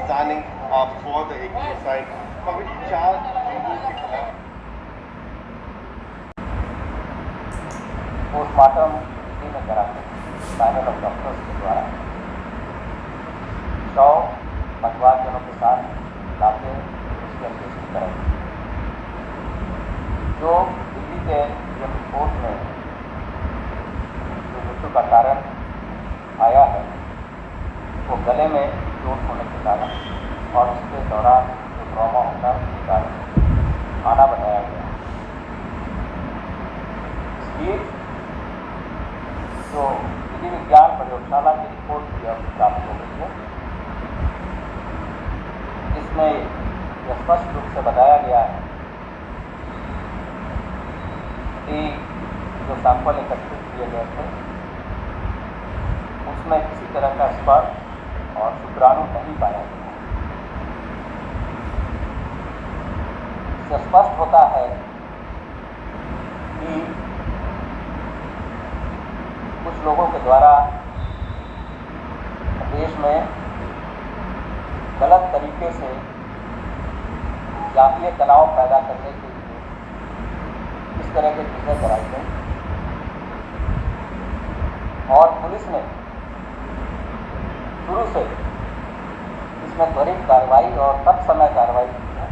standing for the accused side. कभी 4 लोगों के खिलाफ पोस्टमार्टम इसी में करा पैनल ऑफ डॉक्टर्स के द्वारा 100 परिवारजनों के साथ लाके उसकी अंत्येष्टि कराई, जो दिल्ली के रिपोर्ट में जो मृत्यु का कारण आया है वो गले में चोट होने के कारण और उसके दौरान जो ट्रॉमा होगा उसके कारण आना बताया गया। इस बीच जो विधि विज्ञान प्रयोगशाला की रिपोर्ट भी अब प्राप्त हो गई है, जिसमें यह स्पष्ट रूप से बताया गया है कि जो सैंपल एकत्रित किए गए थे उसमें किसी तरह का स्पर्श और शुक्राणु नहीं पाया गया। इससे स्पष्ट होता है कि कुछ लोगों के द्वारा देश में गलत तरीके से जातीय तनाव पैदा करने के लिए इस तरह की चीज़ें कराई गई और पुलिस ने शुरू से इसमें त्वरित कार्रवाई और तत्समय कार्रवाई की है।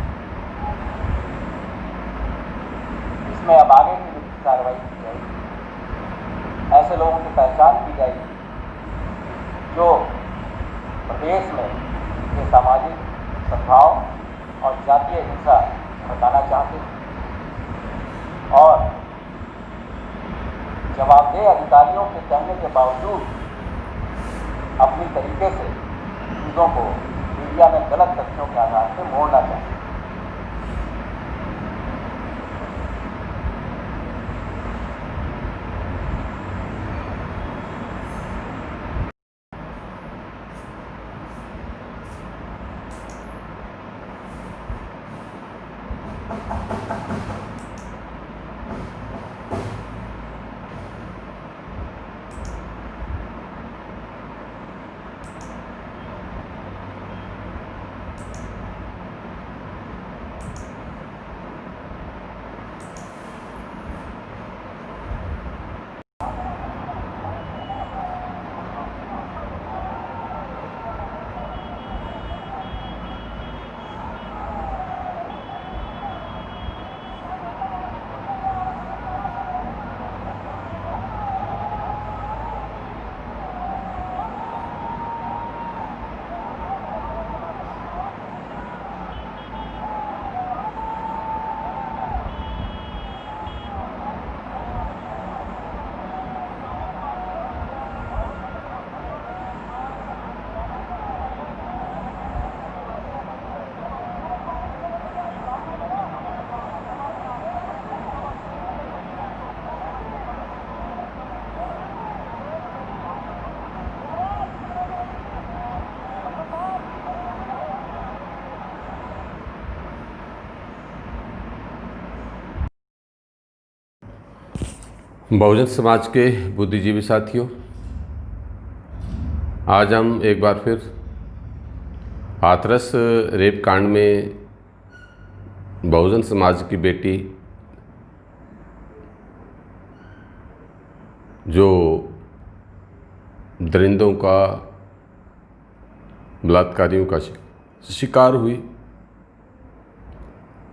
इसमें अब आगे की कार्रवाई की जाएगी, ऐसे लोगों की पहचान की जाएगी जो प्रदेश में ये सामाजिक सद्भाव और जातीय हिंसा हटाना चाहते हैं और जवाबदेह अधिकारियों के कहने के बावजूद अपनी तरीके से चीज़ों को मीडिया में गलत तथ्यों के आधार पर मोड़ना चाहते हैं। बहुजन समाज के बुद्धिजीवी साथियों, आज हम एक बार फिर हाथरस रेप कांड में बहुजन समाज की बेटी जो दरिंदों का, बलात्कारियों का शिकार हुई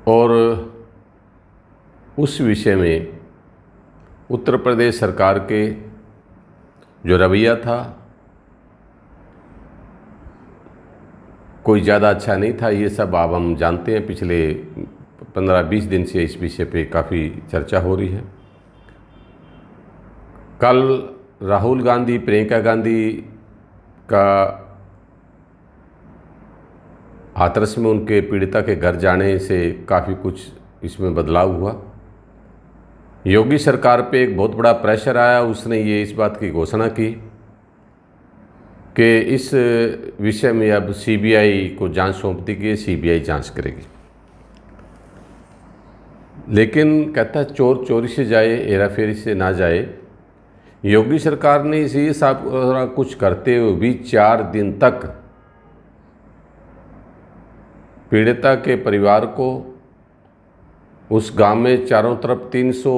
और उस विषय में उत्तर प्रदेश सरकार के जो रवैया था कोई ज़्यादा अच्छा नहीं था। ये सब अब हम जानते हैं, पिछले 15-20 दिन से इस विषय पे काफ़ी चर्चा हो रही है। कल राहुल गांधी, प्रियंका गांधी का हाथरस में उनके पीड़िता के घर जाने से काफ़ी कुछ इसमें बदलाव हुआ। योगी सरकार पे एक बहुत बड़ा प्रेशर आया, उसने ये इस बात की घोषणा की कि इस विषय में अब सीबीआई को जांच सौंप दी गई, सीबीआई जांच करेगी। लेकिन कहता है चोर चोरी से जाए, हेरा फेरी से ना जाए। योगी सरकार ने इसे सारा कुछ करते हुए भी 4 दिन तक पीड़िता के परिवार को उस गांव में चारों तरफ 300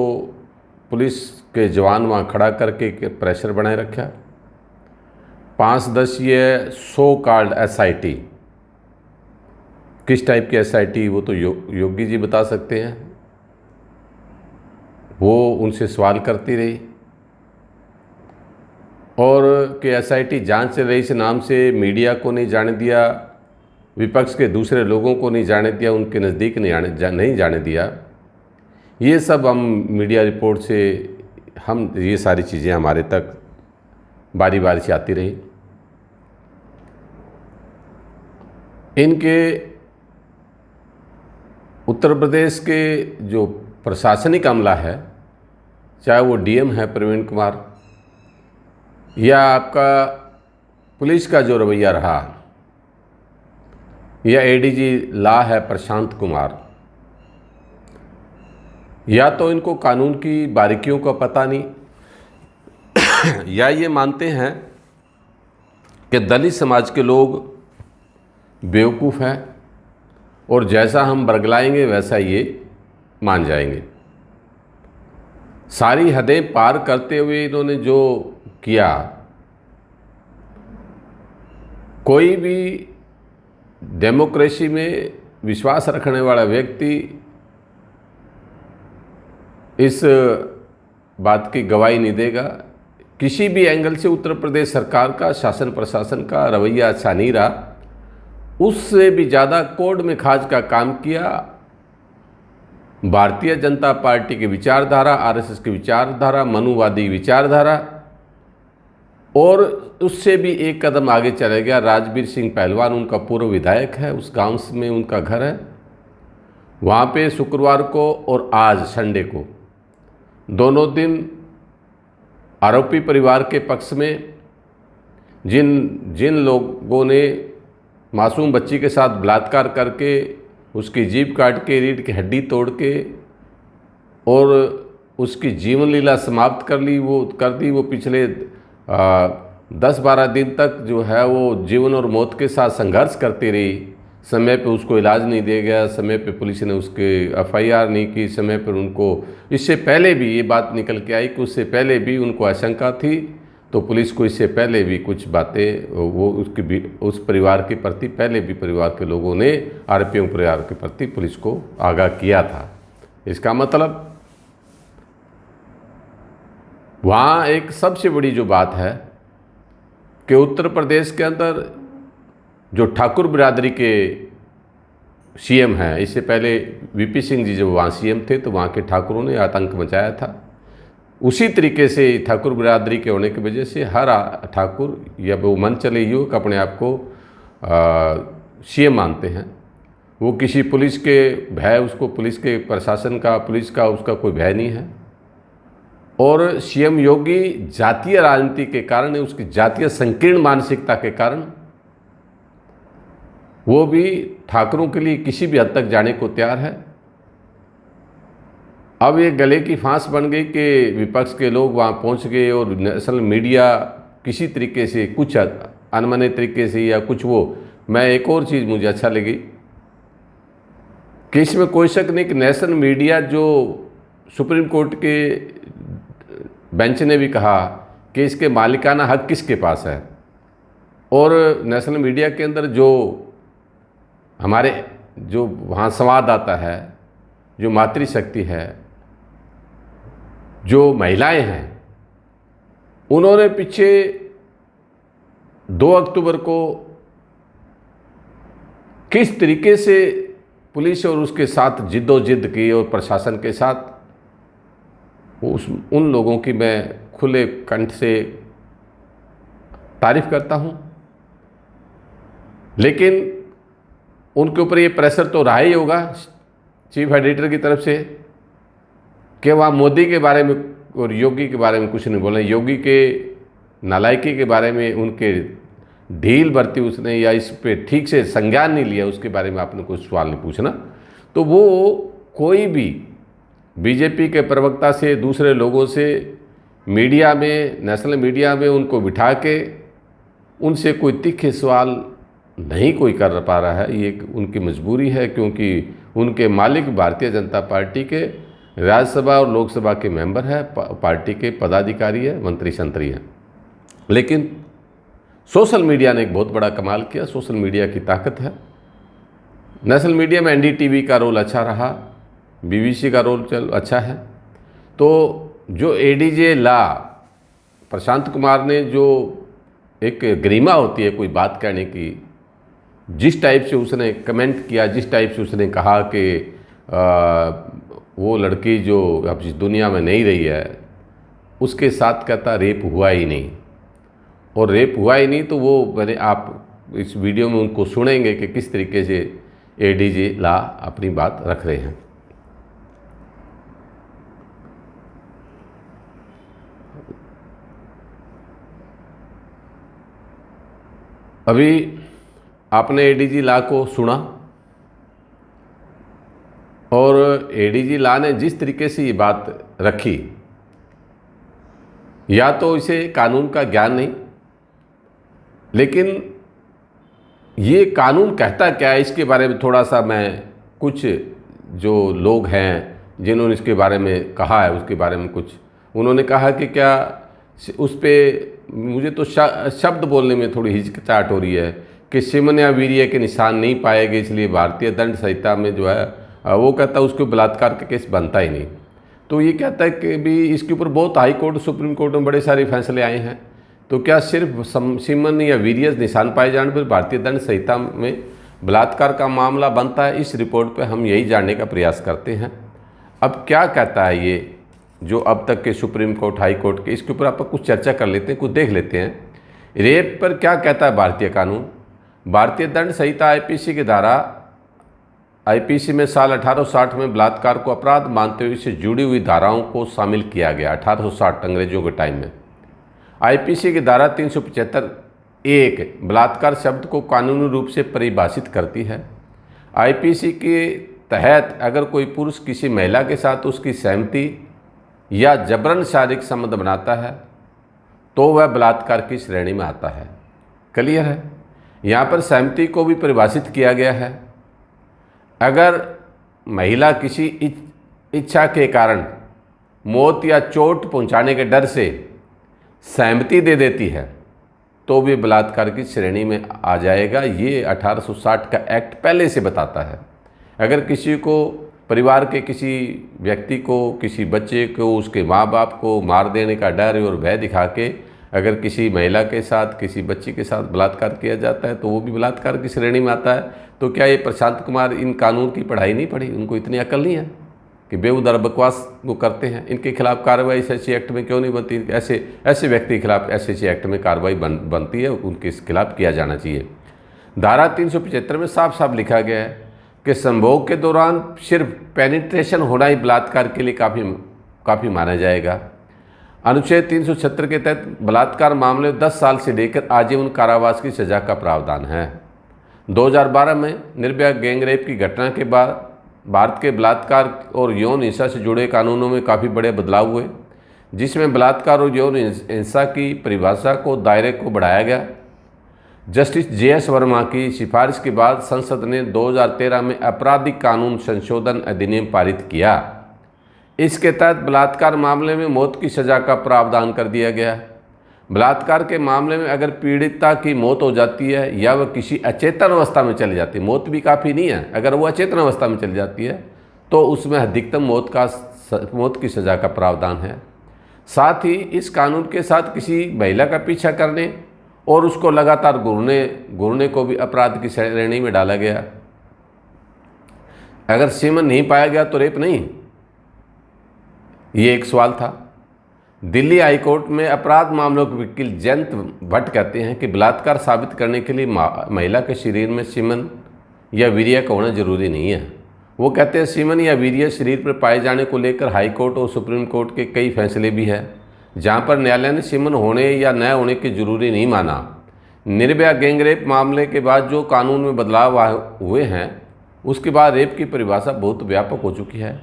पुलिस के जवान वहाँ खड़ा करके प्रेशर बनाए रखा। 5-10 ये सो कॉल्ड SIT, किस टाइप की SIT वो तो योगी जी बता सकते हैं। वो उनसे सवाल करती रही और कि SIT जांच चल रही, इस नाम से मीडिया को नहीं जाने दिया, विपक्ष के दूसरे लोगों को नहीं जाने दिया, उनके नज़दीक नहीं जाने दिया। ये सब हम मीडिया रिपोर्ट से ये सारी चीज़ें हमारे तक बारी बारी से आती रही। इनके उत्तर प्रदेश के जो प्रशासनिक अमला है, चाहे वो DM है प्रवीण कुमार, या आपका पुलिस का जो रवैया रहा, या ADG लॉ है प्रशांत कुमार, या तो इनको कानून की बारीकियों का पता नहीं या ये मानते हैं कि दलित समाज के लोग बेवकूफ़ हैं और जैसा हम बरगलाएंगे वैसा ये मान जाएंगे। सारी हदें पार करते हुए इन्होंने जो किया, कोई भी डेमोक्रेसी में विश्वास रखने वाला व्यक्ति इस बात की गवाही नहीं देगा। किसी भी एंगल से उत्तर प्रदेश सरकार का, शासन प्रशासन का रवैया अच्छा नहीं रहा। उससे भी ज़्यादा कोर्ट में खाज का काम किया भारतीय जनता पार्टी की विचारधारा, RSS की विचारधारा, मनुवादी विचारधारा, और उससे भी एक कदम आगे चले गया। राजवीर सिंह पहलवान उनका पूर्व विधायक है, उस गांव में उनका घर है। वहाँ पे शुक्रवार को और आज संडे को दोनों दिन आरोपी परिवार के पक्ष में जिन लोगों ने मासूम बच्ची के साथ बलात्कार करके उसकी जीभ काट के, रीढ़ की हड्डी तोड़ के और उसकी जीवन लीला समाप्त कर दी, वो पिछले 10-12 दिन तक जो है वो जीवन और मौत के साथ संघर्ष करती रही। समय पे उसको इलाज नहीं दिया गया, समय पे पुलिस ने उसके FIR नहीं की, समय पर उनको, इससे पहले भी ये बात निकल के आई कि उससे पहले भी उनको आशंका थी, तो पुलिस को इससे पहले भी कुछ बातें वो उस परिवार के प्रति, पहले भी परिवार के लोगों ने आरोपियों परिवार के प्रति पुलिस को आगाह किया था। इसका मतलब वहाँ एक सबसे बड़ी जो बात है कि उत्तर प्रदेश के अंदर जो ठाकुर बिरादरी के CM हैं, इससे पहले VP सिंह जी जब वहाँ CM थे तो वहाँ के ठाकुरों ने आतंक मचाया था। उसी तरीके से ठाकुर बिरादरी के होने की वजह से हर ठाकुर या वो मन चले युवक अपने आप को CM मानते हैं। वो किसी पुलिस के भय, उसको पुलिस के प्रशासन का, पुलिस का उसका कोई भय नहीं है। और CM योगी जातीय राजनीति के कारण, उसकी जातीय संकीर्ण मानसिकता के कारण वो भी ठाकुरों के लिए किसी भी हद तक जाने को तैयार है। अब ये गले की फांस बन गई कि विपक्ष के लोग वहाँ पहुँच गए और नेशनल मीडिया किसी तरीके से, कुछ अनमने तरीके से या कुछ वो, मैं एक और चीज़ मुझे अच्छा लगी कि इसमें कोई शक नहीं कि नेशनल मीडिया, जो सुप्रीम कोर्ट के बेंच ने भी कहा कि इसके मालिकाना हक किसके पास है, और नेशनल मीडिया के अंदर जो हमारे जो वहाँ संवाददाता है, जो मातृशक्ति है, जो महिलाएं हैं, उन्होंने पीछे 2 अक्टूबर को किस तरीके से पुलिस और उसके साथ जिद्दोजहद की और प्रशासन के साथ, उन लोगों की मैं खुले कंठ से तारीफ करता हूँ। लेकिन उनके ऊपर ये प्रेशर तो रहा ही होगा चीफ एडिटर की तरफ से कि वहाँ मोदी के बारे में और योगी के बारे में कुछ नहीं बोले। योगी के नालायकी के बारे में, उनके ढील बरती उसने या इस पे ठीक से संज्ञान नहीं लिया, उसके बारे में आपने कोई सवाल नहीं पूछना। तो वो कोई भी बीजेपी के प्रवक्ता से, दूसरे लोगों से मीडिया में, नेशनल मीडिया में उनको बिठा के उनसे कोई तीखे सवाल नहीं कोई कर पा रहा है, ये उनकी मजबूरी है, क्योंकि उनके मालिक भारतीय जनता पार्टी के राज्यसभा और लोकसभा के मेंबर है, पार्टी के पदाधिकारी है, मंत्री संतरी हैं। लेकिन सोशल मीडिया ने एक बहुत बड़ा कमाल किया। सोशल मीडिया की ताकत है। नेशनल मीडिया में एनडीटीवी का रोल अच्छा रहा, बीबीसी का रोल अच्छा है। तो जो एडीजे ला प्रशांत कुमार ने जो एक गरिमा होती है कोई बात कहने की, जिस टाइप से उसने कमेंट किया, जिस टाइप से उसने कहा कि वो लड़की जो अब इस दुनिया में नहीं रही है, उसके साथ कहता रेप हुआ ही नहीं, और रेप हुआ ही नहीं। तो वो मैंने आप इस वीडियो में उनको सुनेंगे कि किस तरीके से एडीजे ला अपनी बात रख रहे हैं। अभी आपने एडीजी ला को सुना, और एडीजी ला ने जिस तरीके से ये बात रखी, या तो इसे कानून का ज्ञान नहीं, लेकिन ये कानून कहता क्या है इसके बारे में थोड़ा सा मैं, कुछ जो लोग हैं जिन्होंने इसके बारे में कहा है उसके बारे में कुछ उन्होंने कहा कि क्या उस पर मुझे तो शब्द बोलने में थोड़ी हिचकिचाहट हो रही है कि सीमन या वीर्य के निशान नहीं पाए गए, इसलिए भारतीय दंड संहिता में जो है वो कहता है उसको बलात्कार का केस बनता ही नहीं। तो ये कहता है कि भी इसके ऊपर बहुत हाई कोर्ट, सुप्रीम कोर्ट में बड़े सारे फैसले आए हैं, तो क्या सिर्फ सीमन या वीर्य निशान पाए जाने पर भारतीय दंड संहिता में बलात्कार का मामला बनता है? इस रिपोर्ट पर हम यही जानने का प्रयास करते हैं। अब क्या कहता है ये जो अब तक के सुप्रीम कोर्ट, हाई कोर्ट के, इसके ऊपर आप कुछ चर्चा कर लेते हैं, कुछ देख लेते हैं। रेप पर क्या कहता है भारतीय कानून? भारतीय दंड संहिता आईपीसी की धारा, आईपीसी में साल 1860 में बलात्कार को अपराध मानते हुए इससे जुड़ी हुई धाराओं को शामिल किया गया। 1860 अंग्रेजों के टाइम में आईपीसी की धारा 375(1) बलात्कार शब्द को कानूनी रूप से परिभाषित करती है। आईपीसी के तहत अगर कोई पुरुष किसी महिला के साथ उसकी सहमति या जबरन शारीरिक संबंध बनाता है तो वह बलात्कार की श्रेणी में आता है। क्लियर है? यहाँ पर सहमति को भी परिभाषित किया गया है। अगर महिला किसी इच्छा के कारण मौत या चोट पहुँचाने के डर से सहमति दे देती है तो भी बलात्कार की श्रेणी में आ जाएगा। ये 1860 का एक्ट पहले से बताता है। अगर किसी को, परिवार के किसी व्यक्ति को, किसी बच्चे को, उसके माँ बाप को मार देने का डर और भय दिखा के अगर किसी महिला के साथ, किसी बच्ची के साथ बलात्कार किया जाता है तो वो भी बलात्कार की श्रेणी में आता है। तो क्या ये प्रशांत कुमार इन कानून की पढ़ाई नहीं पढ़ी? उनको इतनी अकल नहीं है कि बेउदार बकवास वो करते हैं? इनके खिलाफ कार्रवाई एसएससी एक्ट में क्यों नहीं बनती? ऐसे व्यक्ति के खिलाफ एसएससी एक्ट में कार्रवाई बनती है, उनके खिलाफ किया जाना चाहिए। धारा 375 में साफ साफ लिखा गया है कि संभोग के दौरान सिर्फ पेनिट्रेशन होना ही बलात्कार के लिए काफ़ी माना जाएगा। अनुच्छेद 376 के तहत बलात्कार मामले 10 साल से लेकर आजीवन कारावास की सज़ा का प्रावधान है। 2012 में निर्भया गैंगरेप की घटना के बाद भारत के बलात्कार और यौन हिंसा से जुड़े कानूनों में काफ़ी बड़े बदलाव हुए, जिसमें बलात्कार और यौन हिंसा की परिभाषा को, दायरे को बढ़ाया गया। जस्टिस JS वर्मा की सिफारिश के बाद संसद ने 2013 में आपराधिक कानून संशोधन अधिनियम पारित किया। इसके तहत बलात्कार मामले में मौत की सज़ा का प्रावधान कर दिया गया। बलात्कार के मामले में अगर पीड़िता की मौत हो जाती है या वह किसी अचेतन अवस्था में चली जाती है, मौत भी काफ़ी नहीं है, अगर वो अचेतन अवस्था में चली जाती है तो उसमें अधिकतम मौत की सज़ा का प्रावधान है। साथ ही इस कानून के साथ किसी महिला का पीछा करने और उसको लगातार घूरने को भी अपराध की श्रेणी में डाला गया। अगर सीमन नहीं पाया गया तो रेप नहीं? ये एक सवाल था। दिल्ली हाई कोर्ट में अपराध मामलों के वकील जयंत भट्ट कहते हैं कि बलात्कार साबित करने के लिए महिला के शरीर में सीमन या वीर्य का होना जरूरी नहीं है। वो कहते हैं सीमन या वीर्य शरीर पर पाए जाने को लेकर हाई कोर्ट और सुप्रीम कोर्ट के कई फैसले भी हैं, जहां पर न्यायालय ने सीमन होने या न होने की जरूरी नहीं माना। निर्भया गैंगरेप मामले के बाद जो कानून में बदलाव हुए हैं उसके बाद रेप की परिभाषा बहुत व्यापक हो चुकी है।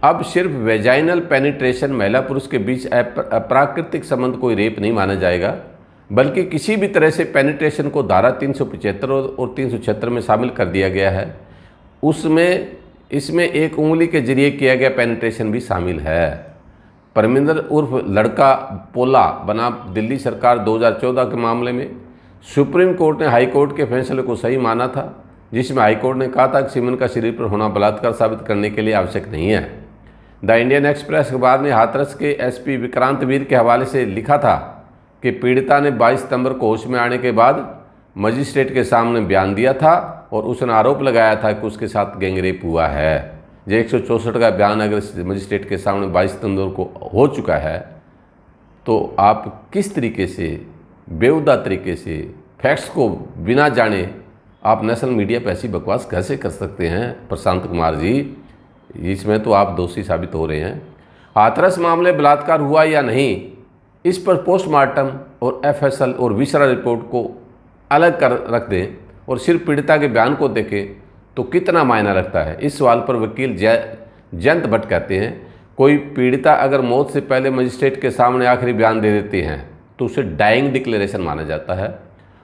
अब सिर्फ वेजाइनल पेनिट्रेशन, महिला पुरुष के बीच अप्राकृतिक संबंध कोई रेप नहीं माना जाएगा, बल्कि किसी भी तरह से पेनिट्रेशन को धारा 375 और 376 में शामिल कर दिया गया है, उसमें इसमें एक उंगली के जरिए किया गया पेनिट्रेशन भी शामिल है। परमिंदर उर्फ लड़का पोला बना दिल्ली सरकार 2014 के मामले में सुप्रीम कोर्ट ने हाई कोर्ट के फैसले को सही माना था, जिसमें हाई कोर्ट ने कहा था कि सिमन का शरीर पर होना बलात्कार साबित करने के लिए आवश्यक नहीं है। द इंडियन एक्सप्रेस अखबार ने हाथरस के एसपी विक्रांत वीर के हवाले से लिखा था कि पीड़िता ने 22 सितंबर को होश में आने के बाद मजिस्ट्रेट के सामने बयान दिया था और उसने आरोप लगाया था कि उसके साथ गैंगरेप हुआ है। जो 164 का बयान अगर मजिस्ट्रेट के सामने 22 सितंबर को हो चुका है, तो आप किस तरीके से बेहुदा तरीके से फैक्ट्स को बिना जाने आप नेशनल मीडिया पर ऐसी बकवास कैसे कर सकते हैं प्रशांत कुमार जी? इसमें तो आप दोषी साबित हो रहे हैं। हाथरस मामले बलात्कार हुआ या नहीं, इस पर पोस्टमार्टम और एफएसएल और विसरा रिपोर्ट को अलग कर रख दें और सिर्फ पीड़िता के बयान को देखें तो कितना मायना रखता है? इस सवाल पर वकील जयंत भट्ट कहते हैं, कोई पीड़िता अगर मौत से पहले मजिस्ट्रेट के सामने आखिरी बयान दे देती हैं तो उसे डाइंग डिक्लेरेशन माना जाता है।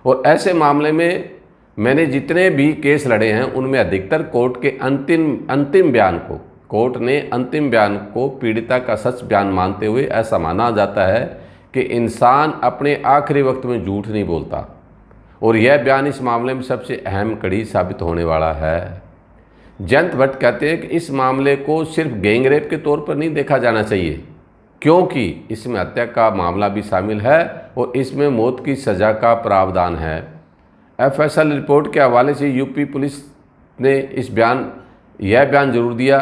और ऐसे मामले में मैंने जितने भी केस लड़े हैं उनमें अधिकतर कोर्ट के अंतिम बयान को, कोर्ट ने अंतिम बयान को पीड़िता का सच बयान मानते हुए ऐसा माना जाता है कि इंसान अपने आखिरी वक्त में झूठ नहीं बोलता, और यह बयान इस मामले में सबसे अहम कड़ी साबित होने वाला है। जयंत भट्ट कहते हैं कि इस मामले को सिर्फ गैंगरेप के तौर पर नहीं देखा जाना चाहिए, क्योंकि इसमें हत्या का मामला भी शामिल है और इसमें मौत की सज़ा का प्रावधान है। एफएसएल रिपोर्ट के हवाले से यूपी पुलिस ने यह बयान जरूर दिया,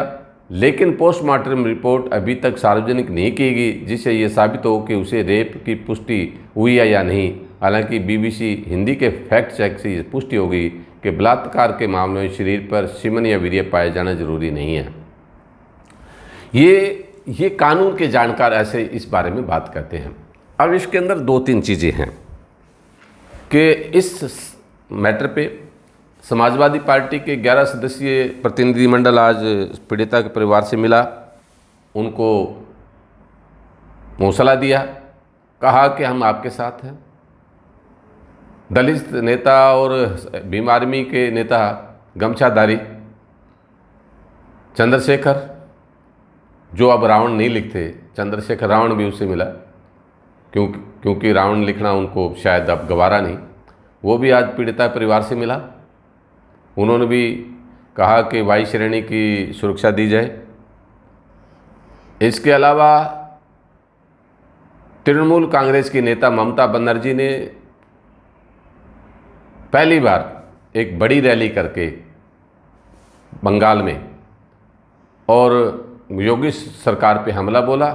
लेकिन पोस्टमार्टम रिपोर्ट अभी तक सार्वजनिक नहीं की गई जिससे यह साबित हो कि उसे रेप की पुष्टि हुई है या नहीं। हालांकि बीबीसी हिंदी के फैक्ट चेक से पुष्टि हो गई कि बलात्कार के मामले में शरीर पर सीमन या वीर्य पाए जाना जरूरी नहीं है। ये कानून के जानकार ऐसे इस बारे में बात करते हैं। अब इसके अंदर 2-3 चीज़ें हैं कि इस मैटर पे समाजवादी पार्टी के 11 सदस्यीय प्रतिनिधिमंडल आज पीड़िता के परिवार से मिला, उनको हौसला दिया, कहा कि हम आपके साथ हैं। दलित नेता और भीम आर्मी के नेता गमछाधारी चंद्रशेखर, जो अब रावण नहीं लिखते, चंद्रशेखर रावण भी उससे मिला, क्योंकि रावण लिखना उनको शायद अब गवारा नहीं, वो भी आज पीड़िता परिवार से मिला। उन्होंने भी कहा कि वायु श्रेणी की सुरक्षा दी जाए। इसके अलावा तृणमूल कांग्रेस की नेता ममता बनर्जी ने पहली बार एक बड़ी रैली करके बंगाल में और योगी सरकार पे हमला बोला।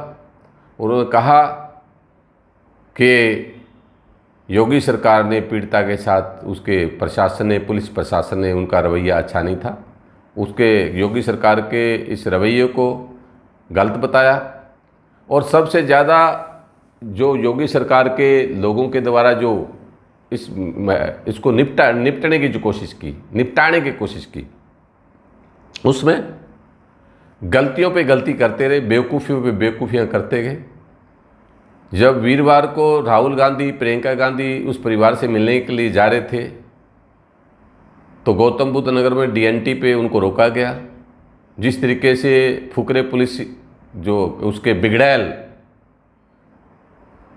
उन्होंने कहा कि योगी सरकार ने पीड़िता के साथ, उसके प्रशासन ने, पुलिस प्रशासन ने, उनका रवैया अच्छा नहीं था। उसके योगी सरकार के इस रवैये को गलत बताया और सबसे ज़्यादा जो योगी सरकार के लोगों के द्वारा जो इसको निपटाने की कोशिश की, उसमें गलतियों पे गलती करते रहे, बेवकूफ़ियों पे बेवकूफ़ियाँ करते गए। जब वीरवार को राहुल गांधी, प्रियंका गांधी उस परिवार से मिलने के लिए जा रहे थे तो गौतम बुद्ध नगर में डीएनटी पे उनको रोका गया। जिस तरीके से फुकरे पुलिस, जो उसके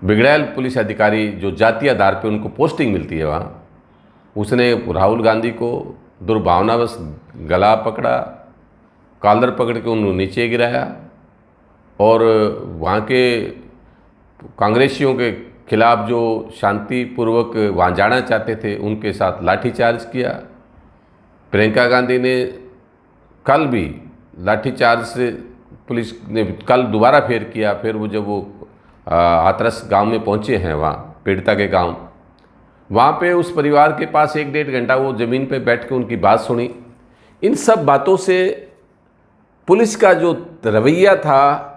बिगड़ैल पुलिस अधिकारी जो जातीय आधार पे उनको पोस्टिंग मिलती है वहाँ, उसने राहुल गांधी को दुर्भावनावश गला पकड़ा, कॉलर पकड़ के उन्होंने नीचे गिराया और वहाँ के कांग्रेसियों के खिलाफ जो शांतिपूर्वक वहाँ जाना चाहते थे उनके साथ लाठीचार्ज किया। प्रियंका गांधी ने कल भी लाठीचार्ज से पुलिस ने कल दोबारा फेर किया। फिर वो जब वो हाथरस गांव में पहुँचे हैं, वहाँ पीड़िता के गांव, वहाँ पे उस परिवार के पास 1-1.5 घंटा वो ज़मीन पे बैठ के उनकी बात सुनी। इन सब बातों से पुलिस का जो रवैया था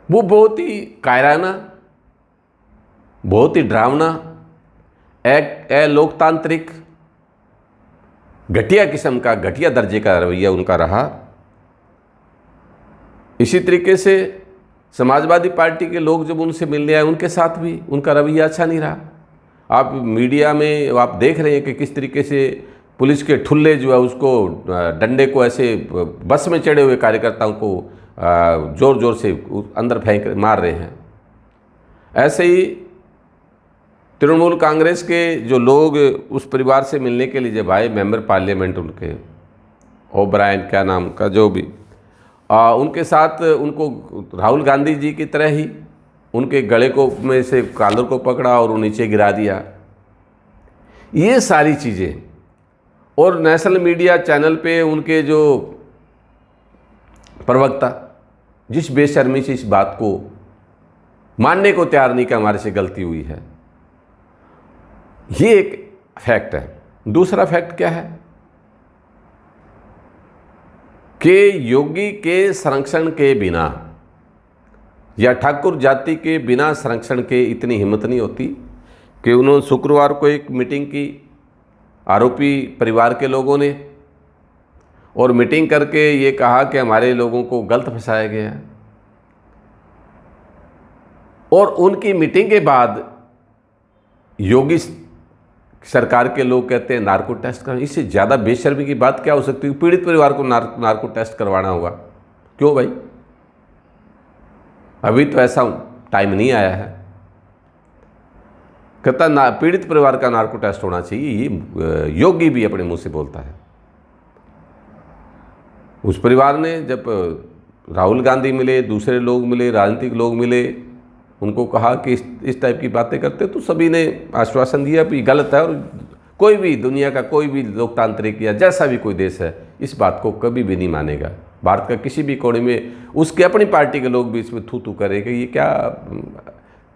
वो बहुत ही कायराना, बहुत ही डरावना, लोकतांत्रिक, घटिया किस्म का, घटिया दर्जे का रवैया उनका रहा। इसी तरीके से समाजवादी पार्टी के लोग जब उनसे मिलने आए उनके साथ भी उनका रवैया अच्छा नहीं रहा। आप मीडिया में आप देख रहे हैं कि किस तरीके से पुलिस के ठुल्ले जो है उसको डंडे को ऐसे बस में चढ़े हुए कार्यकर्ताओं को ज़ोर ज़ोर से अंदर फेंक मार रहे हैं। ऐसे ही तृणमूल कांग्रेस के जो लोग उस परिवार से मिलने के लिए जब आए, मेंबर पार्लियामेंट उनके ओब्रायन क्या नाम का जो भी, उनके साथ उनको राहुल गांधी जी की तरह ही उनके गले को में से कॉलर को पकड़ा और नीचे गिरा दिया। ये सारी चीज़ें, और नेशनल मीडिया चैनल पे उनके जो प्रवक्ता जिस बेशर्मी से इस बात को मानने को तैयार नहीं कि हमारे से गलती हुई है, ये एक फैक्ट है। दूसरा फैक्ट क्या है कि योगी के संरक्षण के बिना या ठाकुर जाति के बिना संरक्षण के इतनी हिम्मत नहीं होती कि उन्होंने शुक्रवार को एक मीटिंग की आरोपी परिवार के लोगों ने, और मीटिंग करके ये कहा कि हमारे लोगों को गलत फंसाया गया है। और उनकी मीटिंग के बाद योगी सरकार के लोग कहते हैं नार्को टेस्ट करना। इससे ज़्यादा बेशर्मी की बात क्या हो सकती है? पीड़ित परिवार को नार्को टेस्ट करवाना होगा। क्यों भाई? अभी तो ऐसा टाइम नहीं आया है। कहता पीड़ित परिवार का नार्को टेस्ट होना चाहिए, ये योगी भी अपने मुंह से बोलता है। उस परिवार ने जब राहुल गांधी मिले, दूसरे लोग मिले, राजनीतिक लोग मिले, उनको कहा कि इस टाइप की बातें करते, तो सभी ने आश्वासन दिया कि गलत है। और कोई भी दुनिया का कोई भी लोकतांत्रिक या जैसा भी कोई देश है इस बात को कभी भी नहीं मानेगा। भारत का किसी भी कोने में उसके अपनी पार्टी के लोग भी इसमें थू थू करें कि ये क्या,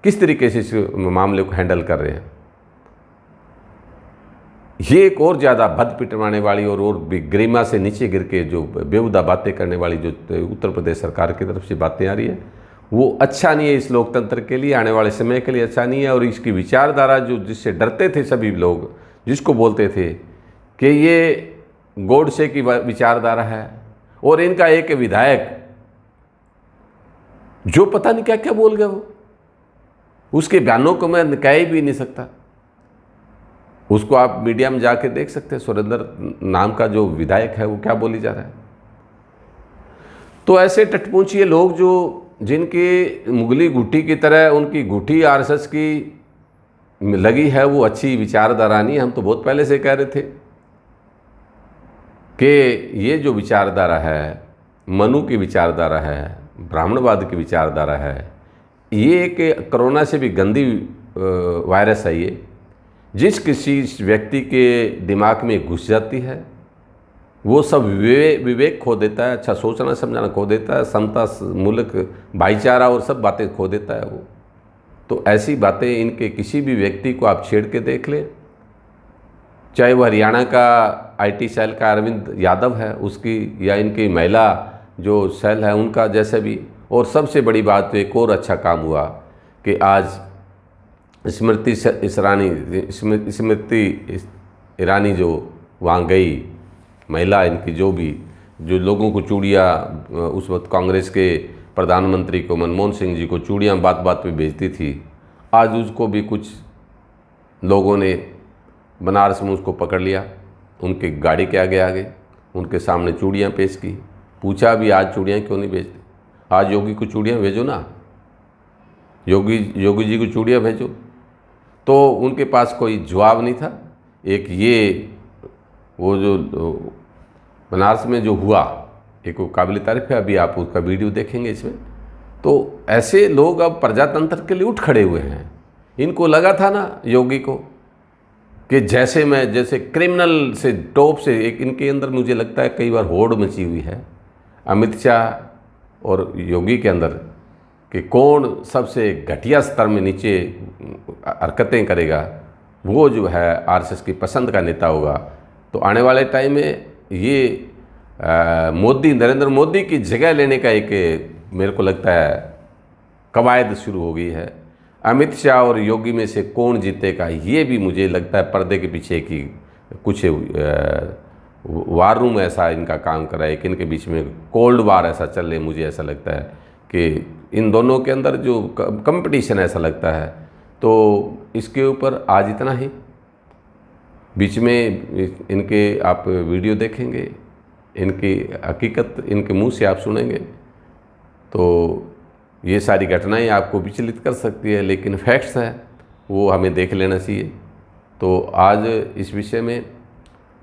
किस तरीके से इस मामले को हैंडल कर रहे हैं। ये एक और ज़्यादा भद पिटवाने वाली और भी गरिमा से नीचे गिर के जो बेहुदा बातें करने वाली जो उत्तर प्रदेश सरकार की तरफ से बातें आ रही है, वो अच्छा नहीं है। इस लोकतंत्र के लिए, आने वाले समय के लिए अच्छा नहीं है। और इसकी विचारधारा जो जिससे डरते थे सभी लोग, जिसको बोलते थे कि ये गोडसे की विचारधारा है, और इनका एक विधायक जो पता नहीं क्या क्या बोल गया, वो उसके बयानों को मैं कह भी नहीं सकता। उसको आप मीडिया में जाके देख सकते हैं, सुरेंद्र नाम का जो विधायक है वो क्या बोली जा रहा है। तो ऐसे टटपूंचिए लोग जो जिनकी मुगली गुठी की तरह उनकी गुठी आरएसएस की लगी है, वो अच्छी विचारधारा नहीं। हम तो बहुत पहले से कह रहे थे कि ये जो विचारधारा है, मनु की विचारधारा है, ब्राह्मणवाद की विचारधारा है, ये एक कोरोना से भी गंदी वायरस है। ये जिस किसी व्यक्ति के दिमाग में घुस जाती है वो सब विवेक खो देता है, अच्छा सोचना समझना खो देता है, समता मूलक भाईचारा और सब बातें खो देता है वो। तो ऐसी बातें इनके किसी भी व्यक्ति को आप छेड़ के देख लें, चाहे वो हरियाणा का आईटी सेल का अरविंद यादव है उसकी, या इनकी महिला जो सेल है उनका, जैसे भी। और सबसे बड़ी बात तो एक और अच्छा काम हुआ कि आज स्मृति ईरानी जो वहाँ गई महिला, इनकी जो लोगों को चूड़ियाँ, उस वक्त कांग्रेस के प्रधानमंत्री को, मनमोहन सिंह जी को चूड़ियाँ बात बात पे भेजती थी, आज उसको भी कुछ लोगों ने बनारस में उसको पकड़ लिया, उनके गाड़ी के आगे उनके सामने चूड़ियाँ पेश की। पूछा भी आज चूड़ियाँ क्यों नहीं भेजते, आज योगी को चूड़ियाँ भेजो ना, योगी जी को चूड़ियाँ भेजो। तो उनके पास कोई जवाब नहीं था। एक ये वो जो बनारस में जो हुआ, एक वो काबिल तारीफ है, अभी आप उसका वीडियो देखेंगे इसमें। तो ऐसे लोग अब प्रजातंत्र के लिए उठ खड़े हुए हैं। इनको लगा था ना योगी को कि जैसे क्रिमिनल से टॉप से एक इनके अंदर मुझे लगता है कई बार होड़ मची हुई है अमित शाह और योगी के अंदर कि कौन सबसे घटिया स्तर में नीचे हरकतें करेगा, वो जो है आरएसएस की पसंद का नेता होगा। तो आने वाले टाइम में ये नरेंद्र मोदी की जगह लेने का एक मेरे को लगता है कवायद शुरू हो गई है। अमित शाह और योगी में से कौन जीतेगा, ये भी मुझे लगता है पर्दे के पीछे की कुछ वार रूम ऐसा इनका काम कर रहा है कि इनके बीच में कोल्ड वार ऐसा चल रहा है। मुझे ऐसा लगता है कि इन दोनों के अंदर जो कंपटीशन ऐसा लगता है। तो इसके ऊपर आज इतना ही। बीच में इनके आप वीडियो देखेंगे, इनकी हकीकत इनके मुंह से आप सुनेंगे, तो ये सारी घटनाएं आपको विचलित कर सकती है, लेकिन फैक्ट्स हैं वो हमें देख लेना चाहिए। तो आज इस विषय में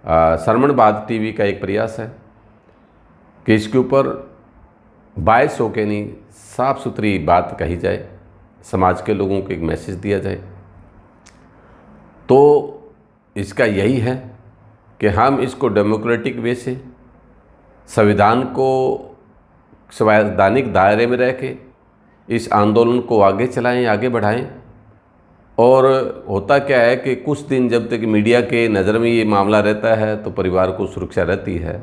श्रवणबाद टीवी का एक प्रयास है कि इसके ऊपर बायस होके नहीं, साफ सुथरी बात कही जाए, समाज के लोगों को एक मैसेज दिया जाए। तो इसका यही है कि हम इसको डेमोक्रेटिक वे से, संविधान को संवैधानिक दायरे में रह के इस आंदोलन को आगे चलाएं, आगे बढ़ाएं। और होता क्या है कि कुछ दिन जब तक मीडिया के नज़र में ये मामला रहता है तो परिवार को सुरक्षा रहती है,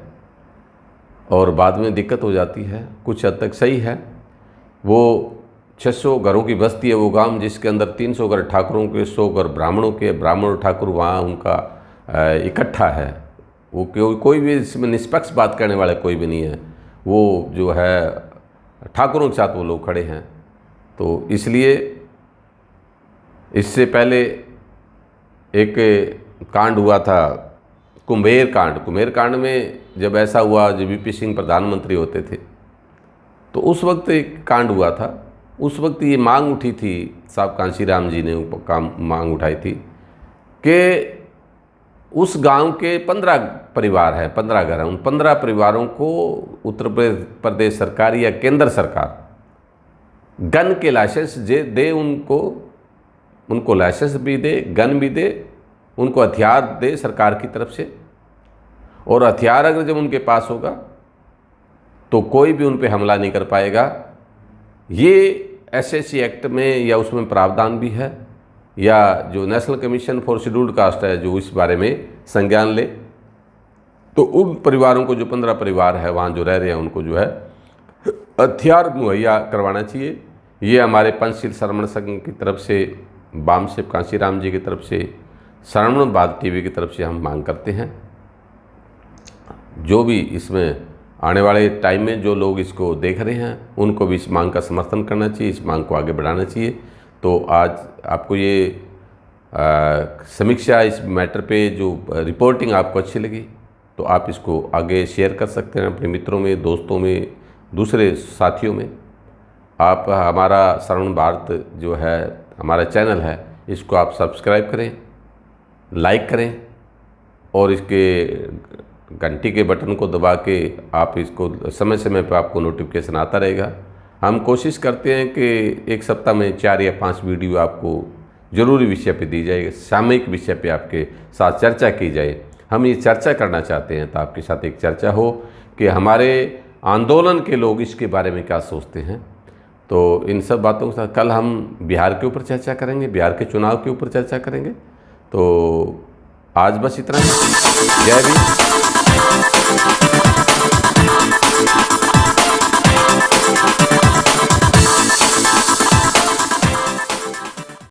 और बाद में दिक्कत हो जाती है। कुछ हद तक सही है। वो 600 घरों की बस्ती है वो गांव, जिसके अंदर 300 घर ठाकुरों के, 100 घर ब्राह्मणों के। ब्राह्मण और ठाकुर वहाँ उनका इकट्ठा है। वो कोई भी इसमें निष्पक्ष बात करने वाला कोई भी नहीं है। वो जो है ठाकुरों के साथ वो लोग खड़े हैं। तो इसलिए इससे पहले एक कांड हुआ था, कुम्हेर कांड। कुम्हेर कांड में जब ऐसा हुआ, जब वीपी सिंह प्रधानमंत्री होते थे, तो उस वक्त एक कांड हुआ था। उस वक्त ये मांग उठी थी, साहब कांशीराम जी ने मांग उठाई थी कि उस गांव के 15 परिवार है, 15 घर हैं, उन 15 परिवारों को उत्तर प्रदेश सरकार या केंद्र सरकार गन के लाइसेंस दे, उनको लाइसेंस भी दे, गन भी दे, उनको हथियार दे सरकार की तरफ से। और हथियार अगर जब उनके पास होगा तो कोई भी उन पे हमला नहीं कर पाएगा। ये एसएससी एक्ट में या उसमें प्रावधान भी है, या जो national commission for scheduled caste है जो इस बारे में संज्ञान ले, तो उन परिवारों को, जो 15 परिवार है वहाँ जो रह रहे हैं, उनको जो है हथियार मुहैया करवाना चाहिए। ये हमारे पंचशील श्रवण संघ की तरफ से, बाम साहब कांशीराम जी की तरफ से, श्रवणबाद टीवी की तरफ से हम मांग करते हैं। जो भी इसमें आने वाले टाइम में जो लोग इसको देख रहे हैं, उनको भी इस मांग का समर्थन करना चाहिए, इस मांग को आगे बढ़ाना चाहिए। तो आज आपको ये समीक्षा इस मैटर पे जो रिपोर्टिंग आपको अच्छी लगी, तो आप इसको आगे शेयर कर सकते हैं अपने मित्रों में, दोस्तों में, दूसरे साथियों में। आप हमारा श्रवण भारत जो है हमारा चैनल है, इसको आप सब्सक्राइब करें, लाइक करें, और इसके घंटी के बटन को दबा के आप इसको समय समय पर आपको नोटिफिकेशन आता रहेगा। हम कोशिश करते हैं कि एक सप्ताह में 4 या 5 वीडियो आपको ज़रूरी विषय पे दी जाएगी, सामयिक विषय पे आपके साथ चर्चा की जाए। हम ये चर्चा करना चाहते हैं, तो आपके साथ एक चर्चा हो कि हमारे आंदोलन के लोग इसके बारे में क्या सोचते हैं। तो इन सब बातों के साथ कल हम बिहार के ऊपर चर्चा करेंगे, बिहार के चुनाव के ऊपर चर्चा करेंगे। तो आज बस इतना ही। जय भीम।